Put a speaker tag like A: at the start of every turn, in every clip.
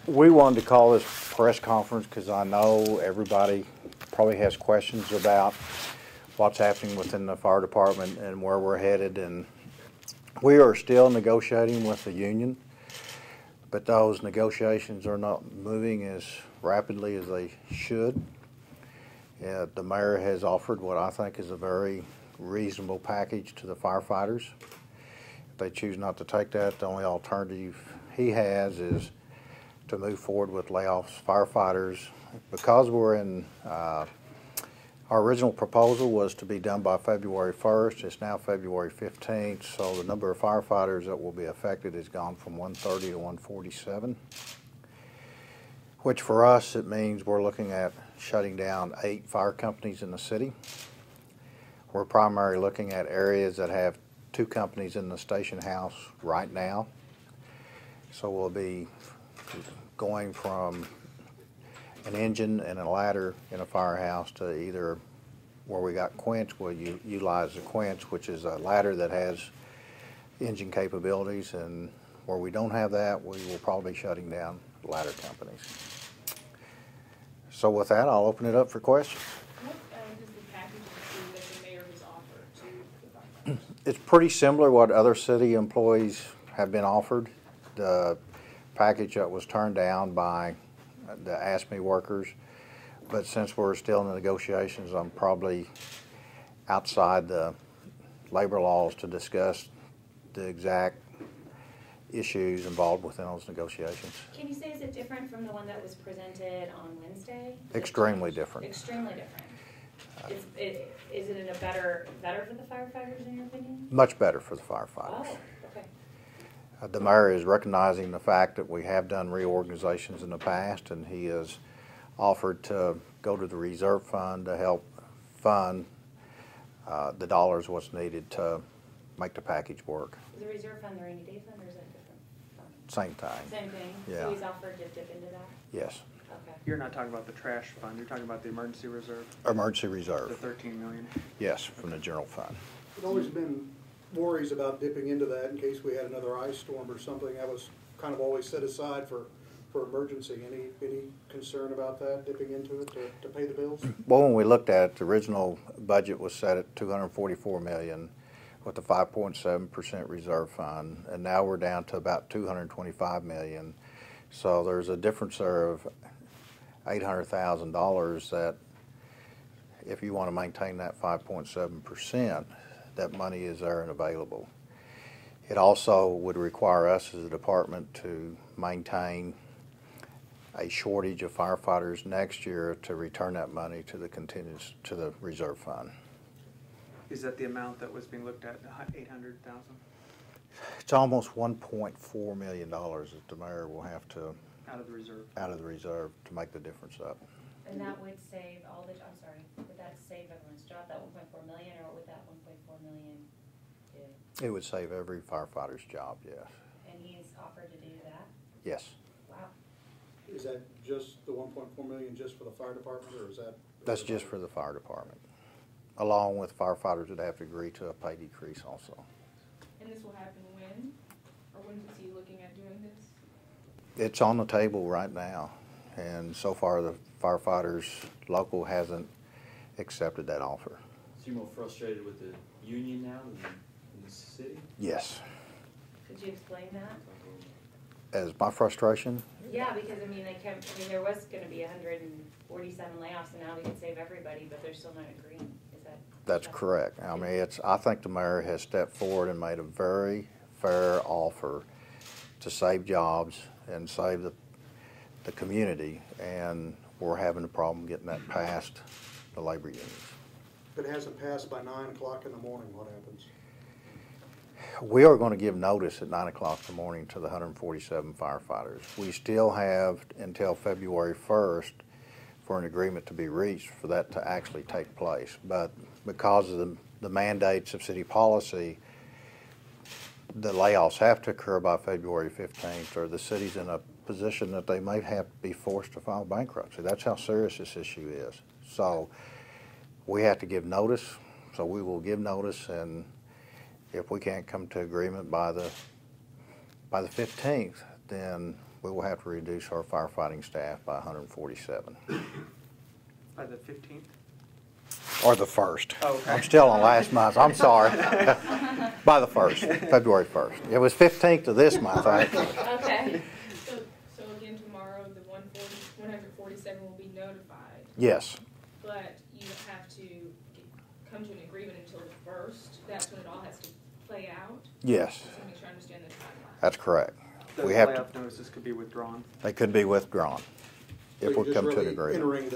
A: We wanted to call this press conference because I know everybody probably has questions about what's happening within the fire department and where we're headed. And we are still negotiating with the union, but those negotiations are not moving as rapidly as they should. The mayor has offered what I think is a very reasonable package to the firefighters. If they choose not to take that, the only alternative he has is to move forward with layoffs. Firefighters, because we're in, our original proposal was to be done by February 1st. It's now February 15th, so the number of firefighters that will be affected has gone from 130 to 147, which for us, it means we're looking at shutting down 8 fire companies in the city. We're primarily looking at areas that have 2 companies in the station house right now. So we'll be going from an engine and a ladder in a firehouse to either where we got quench, we'll utilize the quench, which is a ladder that has engine capabilities, and where we don't have that, we will probably be shutting down ladder companies. So with that, I'll open it up for questions.
B: What does the package include that the mayor has offered to the firefighters?
A: It's pretty similar what other city employees have been offered. The package that was turned down by the ASME workers, but since we're still in the negotiations, I'm probably outside the labor laws to discuss the exact issues involved within those negotiations.
C: Can you say, is it different from the one that was presented on Wednesday?
A: Extremely different.
C: Extremely different. Is it in a better for the firefighters in your opinion?
A: Much better for the firefighters.
C: Oh, okay.
A: The mayor is recognizing the fact that we have done reorganizations in the past, and he has offered to go to the reserve fund to help fund the dollars what's needed to make the package work.
C: Is the reserve fund the rainy day fund, or is that a different fund?
A: Same thing.
C: Same thing?
A: Yeah.
C: So he's offered to dip into that?
A: Yes.
C: Okay.
D: You're not talking about the trash fund, you're talking about the emergency reserve?
A: Emergency
D: The
A: reserve.
D: 13 million?
A: Yes, from the general fund.
E: There's always been worries about dipping into that in case we had another ice storm or something. That was kind of always set aside for emergency. Any concern about that, dipping into it to pay the bills?
A: Well, when we looked at it, the original budget was set at $244 million with a 5.7% reserve fund, and now we're down to about $225 million. So there's a difference there of $800,000 that if you want to maintain that 5.7%, that money is there and available. It also would require us as a department to maintain a shortage of firefighters next year to return that money to the reserve fund.
D: Is that the amount that was being looked at, 800,000?
A: It's almost $1.4 million that the mayor will have to
D: Out of the reserve
A: to make the difference up.
C: And that would save would that save everyone's job, that 1.4 million, or what would that 1.4 million do?
A: It would save every firefighter's job, yes.
C: And he's offered to do that?
A: Yes.
C: Wow.
E: Is that just the 1.4 million just for the fire department, or is that?
A: That's just for the fire department, along with firefighters that have to agree to a pay decrease also.
B: And this will happen when? Or when is he looking at doing this?
A: It's on the table right now, and so far the firefighters local hasn't accepted that offer.
F: So you're more frustrated with the union now than the city?
A: Yes.
C: Could you explain that?
A: As my frustration?
C: Yeah, because there was going to be 147 layoffs, and now we can save everybody, but they're still not agreeing. Is that?
A: That's correct. I mean, I think the mayor has stepped forward and made a very fair offer to save jobs and save the community, and we're having a problem getting that past the labor unions.
E: If it hasn't passed by 9 o'clock in the morning, what happens?
A: We are going to give notice at 9 o'clock in the morning to the 147 firefighters. We still have until February 1st for an agreement to be reached for that to actually take place. But because of the mandates of city policy, the layoffs have to occur by February 15th, or the city's in a position that they may have to be forced to file bankruptcy. That's how serious this issue is. So we have to give notice, so we will give notice, and if we can't come to agreement by the 15th, then we will have to reduce our firefighting staff by 147.
D: By the 15th?
A: Or the 1st.
D: Oh, okay.
A: I'm still on last month, I'm sorry. By the 1st, February 1st. It was 15th of this month, actually.
C: Okay.
B: So again, tomorrow, the 147 will be notified,
A: Yes,
B: but you have to come to an agreement until the 1st. That's when it all has to play out.
A: yes,
B: Just to make sure I understand the timeline.
A: that's correct.
D: Those
A: We have to,
D: layoff notices could be withdrawn.
A: they could be withdrawn
E: So
A: if
E: you're
A: we
E: just
A: come to an
E: really
A: agreement.
E: entering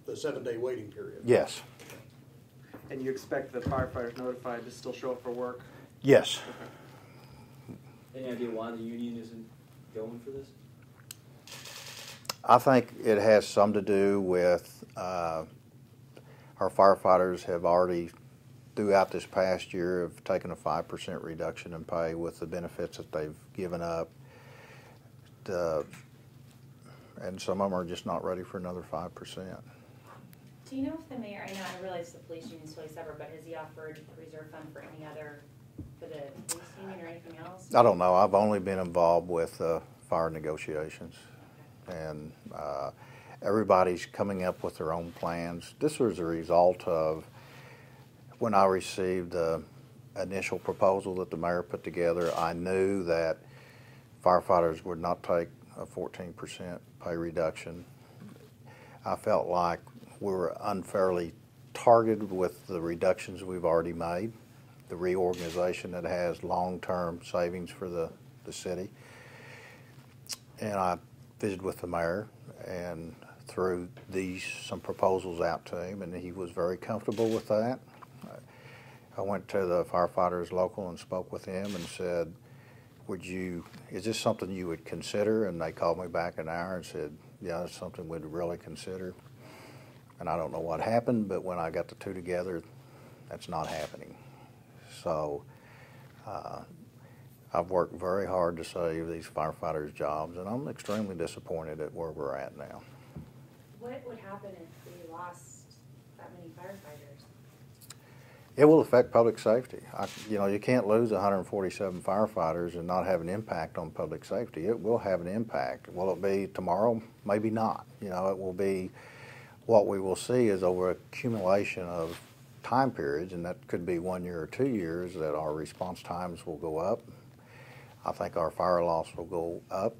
E: the 7-day waiting period.
A: Yes,
D: And you expect the firefighters notified to still show up for work?
A: yes.
F: Any idea why the union isn't going for this?
A: I think it has some to do with our firefighters have already, throughout this past year, have taken a 5% reduction in pay with the benefits that they've given up. And some of them are just not ready for another 5%.
C: Do you know if the mayor, I know, I realize the police union is totally separate, but has he offered a reserve fund for any other, for the police union or anything else?
A: I don't know. I've only been involved with fire negotiations. And everybody's coming up with their own plans. This was a result of when I received the initial proposal that the mayor put together. I knew that firefighters would not take a 14% pay reduction. I felt like we were unfairly targeted with the reductions we've already made, the reorganization that has long-term savings for the city. And I visited with the mayor and threw some proposals out to him, and he was very comfortable with that. I went to the firefighters local and spoke with him and said, is this something you would consider? And they called me back an hour and said, yeah, it's something we'd really consider. And I don't know what happened, but when I got the two together, that's not happening. So I've worked very hard to save these firefighters' jobs, and I'm extremely disappointed at where we're at now.
C: What would happen if we lost that many firefighters?
A: It will affect public safety. You can't lose 147 firefighters and not have an impact on public safety. It will have an impact. Will it be tomorrow? Maybe not. It will be, what we will see is over accumulation of time periods, and that could be 1 year or 2 years, that our response times will go up. I think our fire loss will go up.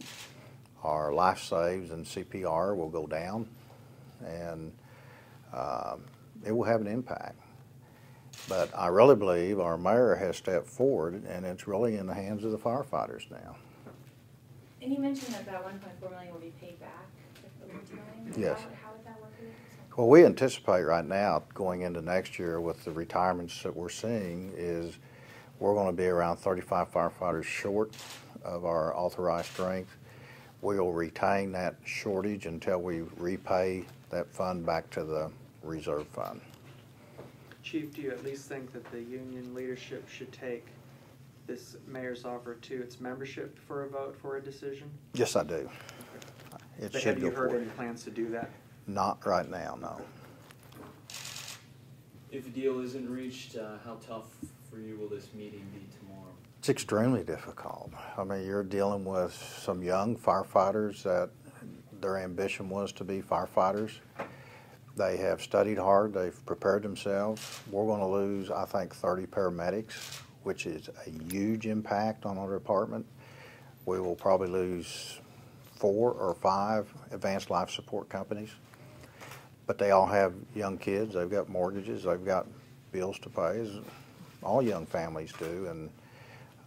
A: Our life saves and CPR will go down, and it will have an impact. But I really believe our mayor has stepped forward, and it's really in the hands of the firefighters now.
C: And you mentioned that 1.4 million will be paid back over time.
A: Yes.
C: How would that work?
A: Well, we anticipate right now, going into next year with the retirements that we're seeing, is we're going to be around 35 firefighters short of our authorized strength. We will retain that shortage until we repay that fund back to the reserve fund.
D: Chief, do you at least think that the union leadership should take this mayor's offer to its membership for a vote for a decision?
A: Yes, I do. It
D: But
A: should
D: have you
A: go
D: heard
A: forward.
D: any plans to do that?
A: Not right now, no.
F: If a deal isn't reached, how tough for you will this meeting be tomorrow?
A: It's extremely difficult. I mean, you're dealing with some young firefighters that their ambition was to be firefighters. They have studied hard. They've prepared themselves. We're going to lose, I think, 30 paramedics, which is a huge impact on our department. We will probably lose 4 or 5 advanced life support companies. But they all have young kids. They've got mortgages. They've got bills to pay, as all young families do. And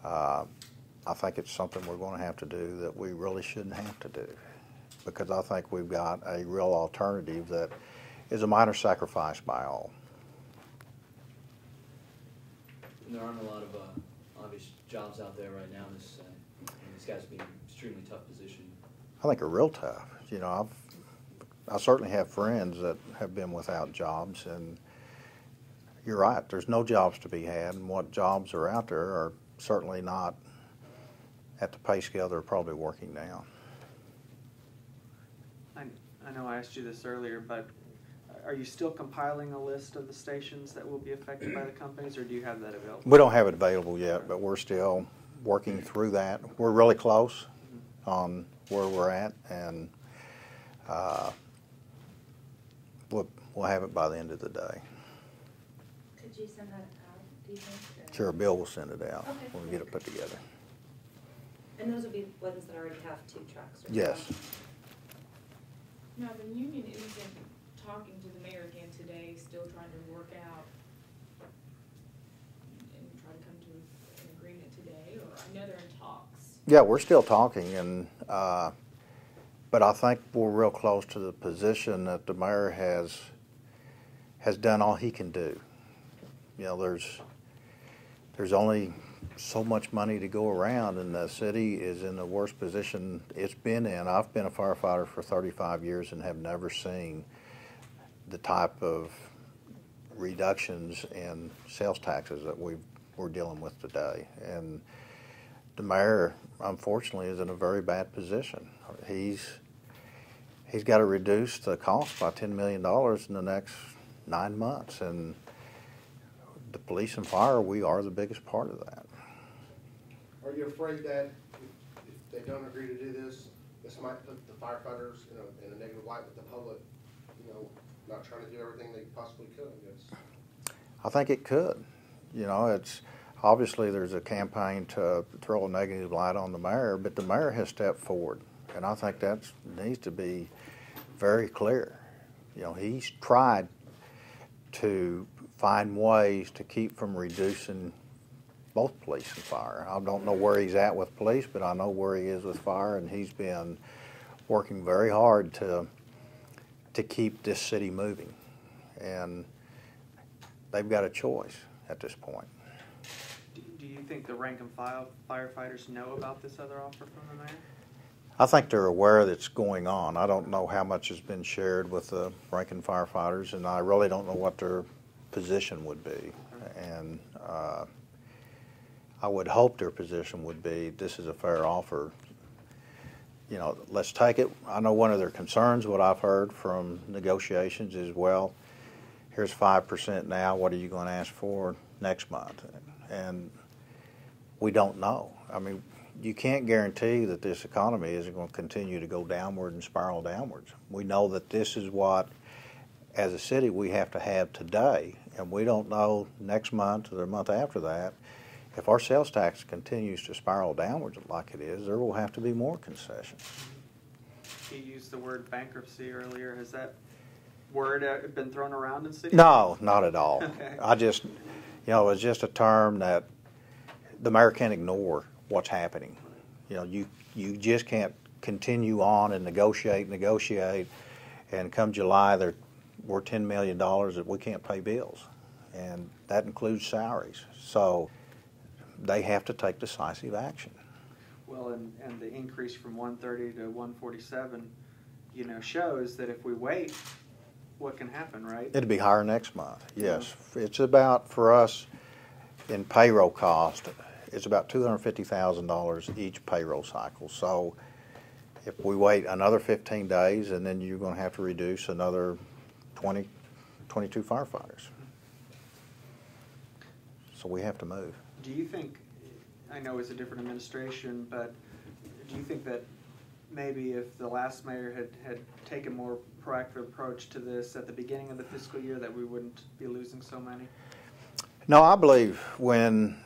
A: I think it's something we're going to have to do that we really shouldn't have to do, because I think we've got a real alternative that is a minor sacrifice by all.
F: And there aren't a lot of obvious jobs out there right now. This guy's being an extremely tough position.
A: I think are real tough. I certainly have friends that have been without jobs, and you're right, there's no jobs to be had, and what jobs are out there are certainly not at the pay scale they're probably working now.
D: I know I asked you this earlier, but are you still compiling a list of the stations that will be affected by the companies, or do you have that available?
A: We don't have it available yet, but we're still working through that. We're really close on where we're at, and we'll have it by the end of the day.
C: Could you send that out, do you think? Or-
A: Sure, Bill will send it out
C: Okay.
A: when we get it put together.
C: And those would be ones that already have 2 trucks, or?
A: Yes.
B: Now, the union isn't talking to the mayor again today, still trying to work out and try to come to an agreement today, or I know they're in talks.
A: Yeah, we're still talking, and but I think we're real close to the position that the mayor has done all he can do. You know, there's only so much money to go around, and the city is in the worst position it's been in. I've been a firefighter for 35 years and have never seen the type of reductions in sales taxes that we're dealing with today. And the mayor, unfortunately, is in a very bad position. He's got to reduce the cost by $10 million in the next 9 months, and the police and fire, we are the biggest part of that.
G: Are you afraid that if they don't agree to do this, this might put the firefighters, in a negative light with the public, not trying to do everything they possibly could, I guess?
A: I think it could. It's obviously there's a campaign to throw a negative light on the mayor, but the mayor has stepped forward, and I think that needs to be very clear. He's tried to find ways to keep from reducing both police and fire. I don't know where he's at with police, but I know where he is with fire, and he's been working very hard to keep this city moving. And they've got a choice at this point.
D: Do you think the rank and file firefighters know about this other offer from the mayor?
A: I think they're aware that it's going on. I don't know how much has been shared with the rank and firefighters, and I really don't know what their position would be. And I would hope their position would be, this is a fair offer. Let's take it. I know one of their concerns, what I've heard from negotiations is, well, here's 5% now, what are you going to ask for next month? And we don't know. I mean, you can't guarantee that this economy isn't going to continue to go downward and spiral downwards. We know that this is what, as a city, we have to have today, and we don't know next month or the month after that. If our sales tax continues to spiral downwards like it is, there will have to be more concessions.
D: You used the word bankruptcy earlier. Has that word been thrown around in city?
A: No, not at all.
D: Okay.
A: I just, it's just a term that the mayor can't ignore what's happening. You just can't continue on and negotiate, and come July, we're $10 million that we can't pay bills, and that includes salaries. So they have to take decisive action.
D: Well, and the increase from 130 to 147, shows that if we wait, what can happen, right?
A: It'll be higher next month, yes. It's about, for us, in payroll cost, it's about $250,000 each payroll cycle. So if we wait another 15 days, and then you're going to have to reduce another 22 firefighters. So we have to move.
D: Do you think, I know it's a different administration, but do you think that maybe if the last mayor had taken a more proactive approach to this at the beginning of the fiscal year, that we wouldn't be losing so many?
A: No, I believe when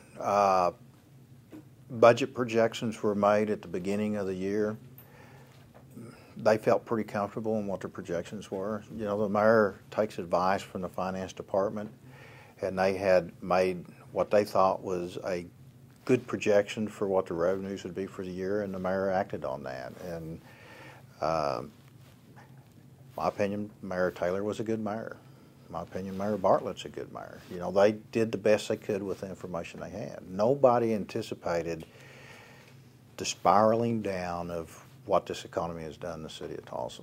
A: budget projections were made at the beginning of the year, they felt pretty comfortable in what their projections were. The mayor takes advice from the finance department, and they had made what they thought was a good projection for what the revenues would be for the year, and the mayor acted on that. And my opinion, Mayor Taylor was a good mayor. In my opinion, Mayor Bartlett's a good mayor. They did the best they could with the information they had. Nobody anticipated the spiraling down of what this economy has done in the city of Tulsa.